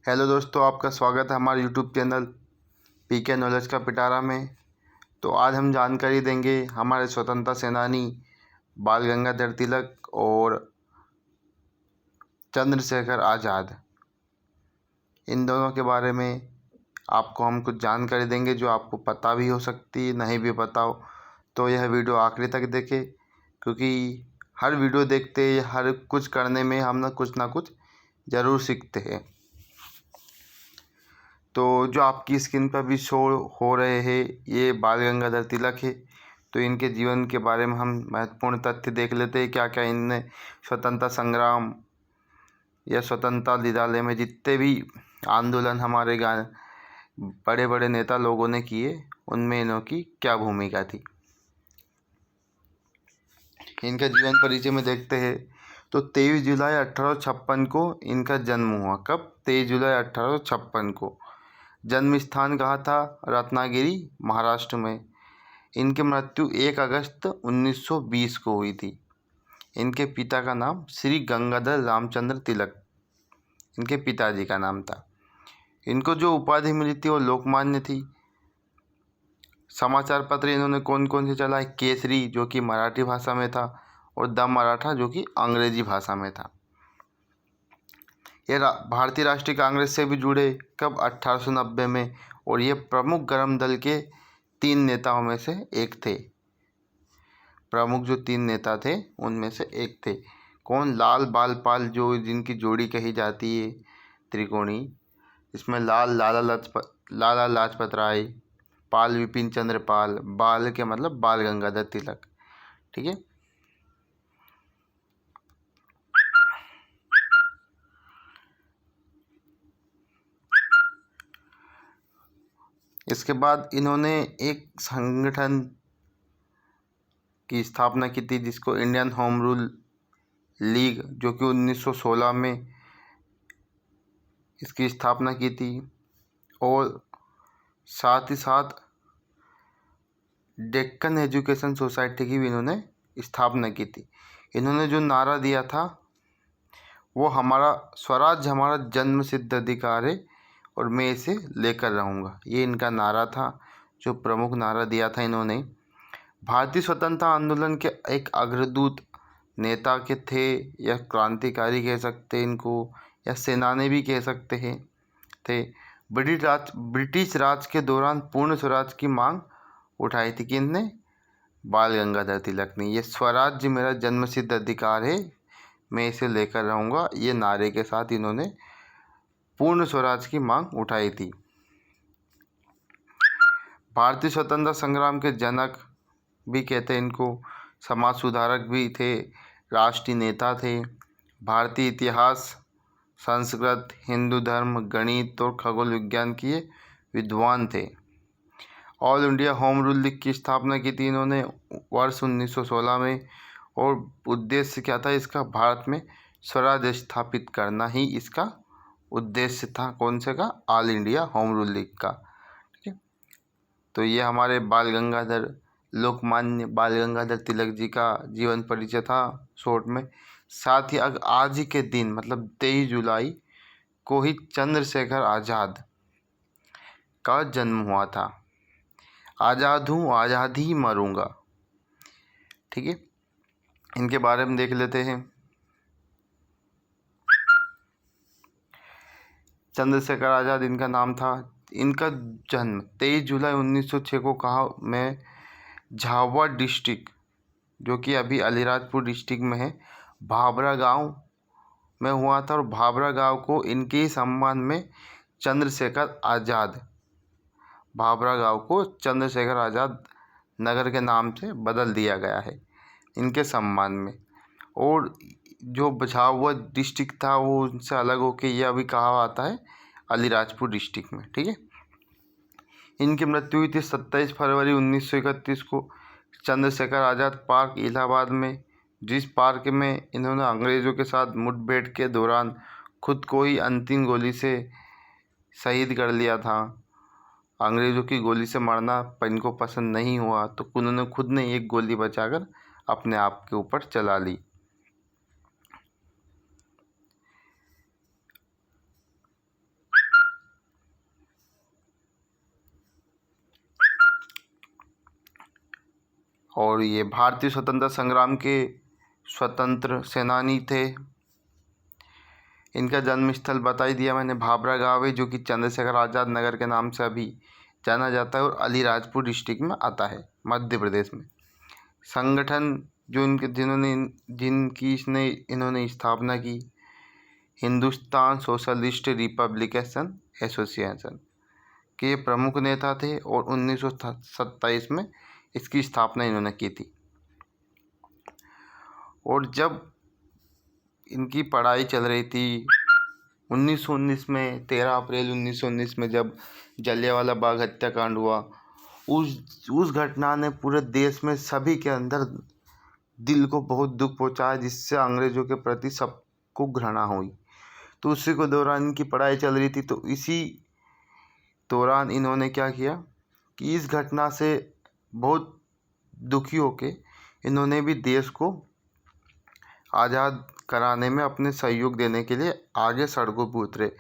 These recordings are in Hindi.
हेलो दोस्तों, आपका स्वागत है हमारे यूट्यूब चैनल पीके नॉलेज का पिटारा में। तो आज हम जानकारी देंगे हमारे स्वतंत्रता सेनानी बाल गंगाधर तिलक और चंद्रशेखर आज़ाद, इन दोनों के बारे में आपको हम कुछ जानकारी देंगे जो आपको पता भी हो सकती है, नहीं भी पता हो तो यह वीडियो आखिरी तक देखें, क्योंकि हर वीडियो देखते या हर कुछ करने में हम ना कुछ ज़रूर सीखते हैं। तो जो आपकी स्क्रीन पर भी शो हो रहे हैं ये बाल गंगाधर तिलक है। तो इनके जीवन के बारे में हम महत्वपूर्ण तथ्य देख लेते हैं, क्या क्या इनने स्वतंत्रता संग्राम या स्वतंत्रता निनाले में जितने भी आंदोलन हमारे बड़े बड़े नेता लोगों ने किए उनमें इनकी क्या भूमिका थी। इनका जीवन परिचय में देखते हैं तो 23 जुलाई 1856 को इनका जन्म हुआ। कब? 23 जुलाई 1856 को। जन्म स्थान कहाँ था? रत्नागिरी, महाराष्ट्र में। इनकी मृत्यु 1 अगस्त 1920 को हुई थी। इनके पिता का नाम श्री गंगाधर रामचंद्र तिलक, इनके पिताजी का नाम था। इनको जो उपाधि मिली थी वो लोकमान्य थी। समाचार पत्र इन्होंने कौन कौन से चलाए? केसरी, जो कि मराठी भाषा में था, और द मराठा, जो कि अंग्रेजी भाषा में था। ये भारतीय राष्ट्रीय कांग्रेस से भी जुड़े। कब? 1890 में। और ये प्रमुख गर्म दल के 3 नेताओं में से एक थे। प्रमुख जो 3 नेता थे उनमें से एक थे। कौन? लाल बाल पाल, जो जिनकी जोड़ी कही जाती है त्रिकोणी। इसमें लाला लाजपत राय, पाल विपिन चंद्र पाल। बाल के मतलब बाल गंगाधर तिलक। ठीक है। इसके बाद इन्होंने एक संगठन की स्थापना की थी जिसको इंडियन होम रूल लीग, जो कि 1916 में इसकी स्थापना की थी। और साथ ही साथ डेक्कन एजुकेशन सोसाइटी की भी इन्होंने स्थापना की थी। इन्होंने जो नारा दिया था वो हमारा स्वराज हमारा जन्म सिद्ध अधिकार है और मैं इसे लेकर रहूँगा, ये इनका नारा था, जो प्रमुख नारा दिया था इन्होंने। भारतीय स्वतंत्रता आंदोलन के एक अग्रदूत नेता के थे, या क्रांतिकारी कह सकते हैं इनको, या सेनानी भी कह सकते हैं थे। ब्रिटिश राज के दौरान पूर्ण स्वराज की मांग उठाई थी। किसने? बाल गंगाधर तिलक ने। ये स्वराज्य मेरा जन्मसिद्ध अधिकार है, मैं इसे लेकर रहूँगा, ये नारे के साथ इन्होंने पूर्ण स्वराज की मांग उठाई थी। भारतीय स्वतंत्रता संग्राम के जनक भी कहते हैं इनको। समाज सुधारक भी थे, राष्ट्रीय नेता थे। भारतीय इतिहास, संस्कृत, हिंदू धर्म, गणित और खगोल विज्ञान के विद्वान थे। All India home rule league की स्थापना की थी इन्होंने वर्ष 1916 में। और उद्देश्य क्या था इसका? भारत में स्वराज स्थापित करना ही इसका उद्देश्य था। कौन से का? All India home rule league का। ठीक है। तो ये हमारे लोकमान्य बाल गंगाधर तिलक जी का जीवन परिचय था शॉर्ट में। साथ ही आज ही के दिन मतलब 23 जुलाई को ही चंद्रशेखर आज़ाद का जन्म हुआ था। आज़ाद हूँ, आज़ाद ही मरूंगा। ठीक है। इनके बारे में देख लेते हैं। चंद्रशेखर आज़ाद इनका नाम था। इनका जन्म 23 जुलाई 1906 को कहा में झाबुआ डिस्ट्रिक्ट, जो कि अभी अलीराजपुर डिस्ट्रिक्ट में है, भाभरा गांव में हुआ था। और भाभरा गांव को इनके ही सम्मान में चंद्रशेखर आज़ाद, भाभरा गांव को चंद्रशेखर आज़ाद नगर के नाम से बदल दिया गया है इनके सम्मान में। और जो झाबुआ डिस्ट्रिक्ट था वो उनसे अलग होकर यह अभी कहा आता है अलीराजपुर डिस्ट्रिक्ट में। ठीक है। इनकी मृत्यु हुई थी 27 फरवरी 1931 को चंद्रशेखर आज़ाद पार्क, इलाहाबाद में, जिस पार्क में इन्होंने अंग्रेज़ों के साथ मुठभेड़ के दौरान खुद को ही अंतिम गोली से शहीद कर लिया था। अंग्रेज़ों की गोली से मरना इनको पसंद नहीं हुआ तो उन्होंने खुद ने एक गोली बचाकर अपने आप के ऊपर चला ली। और ये भारतीय स्वतंत्रता संग्राम के स्वतंत्र सेनानी थे। इनका जन्म स्थल बता ही दिया मैंने, भाभरा गाँव है, जो कि चंद्रशेखर आज़ाद नगर के नाम से अभी जाना जाता है और अलीराजपुर डिस्ट्रिक्ट में आता है, मध्य प्रदेश में। संगठन जो इन्होंने स्थापना की, हिंदुस्तान सोशलिस्ट रिपब्लिकेशन एसोसिएशन के प्रमुख नेता थे और 1927 में इसकी स्थापना इन्होंने की थी। और जब इनकी पढ़ाई चल रही थी 1919 में, 13 अप्रैल 1919 में जब जलियांवाला बाग हत्याकांड हुआ, उस घटना ने पूरे देश में सभी के अंदर दिल को बहुत दुख पहुंचाया, जिससे अंग्रेज़ों के प्रति सबको घृणा हुई। तो उसी के दौरान इनकी पढ़ाई चल रही थी, तो इसी दौरान इन्होंने क्या किया कि इस घटना से बहुत दुखी होके इन्होंने भी देश को आज़ाद कराने में अपने सहयोग देने के लिए आगे सड़कों पर उतरे।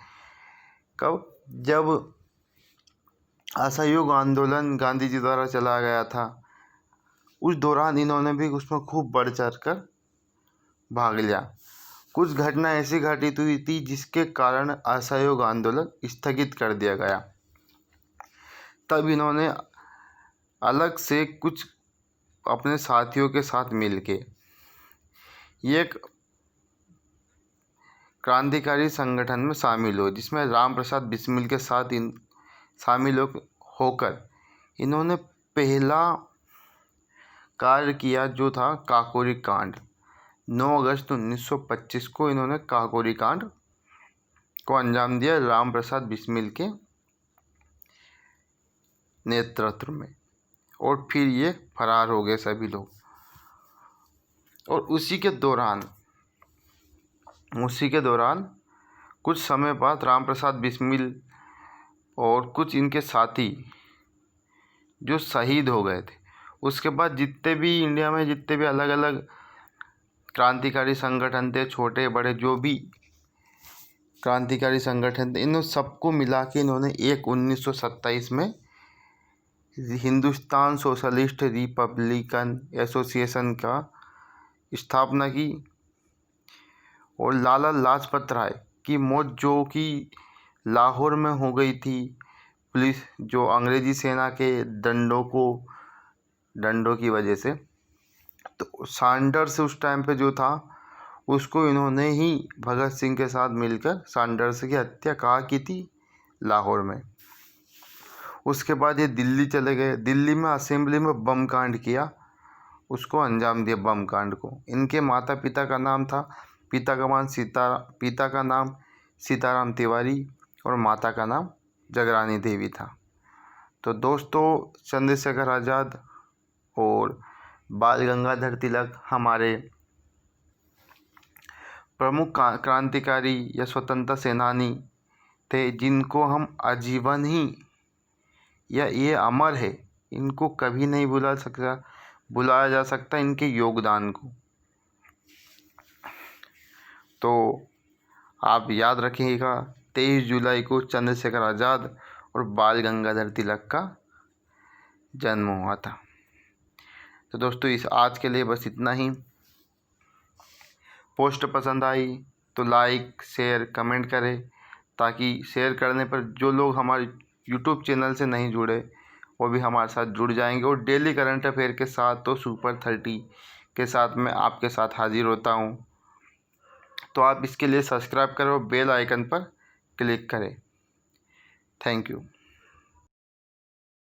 कब? जब असहयोग आंदोलन गांधी जी द्वारा चलाया गया था, उस दौरान इन्होंने भी उसमें खूब बढ़ चढ़ कर भाग लिया। कुछ घटना ऐसी घटित हुई थी जिसके कारण असहयोग आंदोलन स्थगित कर दिया गया। तब इन्होंने अलग से कुछ अपने साथियों के साथ मिलके एक क्रांतिकारी संगठन में शामिल हो, जिसमें राम प्रसाद बिस्मिल के साथ शामिल होकर इन्होंने पहला कार्य किया, जो था काकोरी कांड। 9 अगस्त 1925 को इन्होंने काकोरी कांड को अंजाम दिया राम प्रसाद बिस्मिल के नेतृत्व में, और फिर ये फरार हो गए सभी लोग। और उसी के दौरान कुछ समय बाद राम प्रसाद बिस्मिल और कुछ इनके साथी जो शहीद हो गए थे। उसके बाद जितने भी इंडिया में जितने भी अलग अलग क्रांतिकारी संगठन थे, छोटे बड़े जो भी क्रांतिकारी संगठन थे, इन सबको मिला के इन्होंने 1927 में हिंदुस्तान सोशलिस्ट रिपब्लिकन एसोसिएशन का स्थापना की। और लाला लाजपत राय की मौत, जो कि लाहौर में हो गई थी, पुलिस जो अंग्रेज़ी सेना के डंडों की वजह से, तो सैंडर्स उस टाइम पे जो था, उसको इन्होंने ही भगत सिंह के साथ मिलकर सैंडर्स की हत्या कहाँ की थी? लाहौर में। उसके बाद ये दिल्ली चले गए। दिल्ली में असेंबली में बम कांड किया, उसको अंजाम दिया बम कांड को। इनके माता पिता का नाम था, पिता का नाम सीताराम तिवारी और माता का नाम जगरानी देवी था। तो दोस्तों, चंद्रशेखर आज़ाद और बाल गंगाधर तिलक हमारे प्रमुख क्रांतिकारी या स्वतंत्रता सेनानी थे, जिनको हम आजीवन ही, या ये अमर है, इनको कभी नहीं भुलाया जा सकता इनके योगदान को। तो आप याद रखिएगा, 23 जुलाई को चंद्रशेखर आज़ाद और बाल गंगाधर तिलक का जन्म हुआ था। तो दोस्तों, आज के लिए बस इतना ही। पोस्ट पसंद आई तो लाइक शेयर कमेंट करें, ताकि शेयर करने पर जो लोग हमारे यूट्यूब चैनल से नहीं जुड़े वो भी हमारे साथ जुड़ जाएंगे। और डेली करंट अफेयर के साथ तो सुपर 30 के साथ मैं आपके साथ हाजिर होता हूँ। तो आप इसके लिए सब्सक्राइब करें और बेल आइकन पर क्लिक करें। Thank you.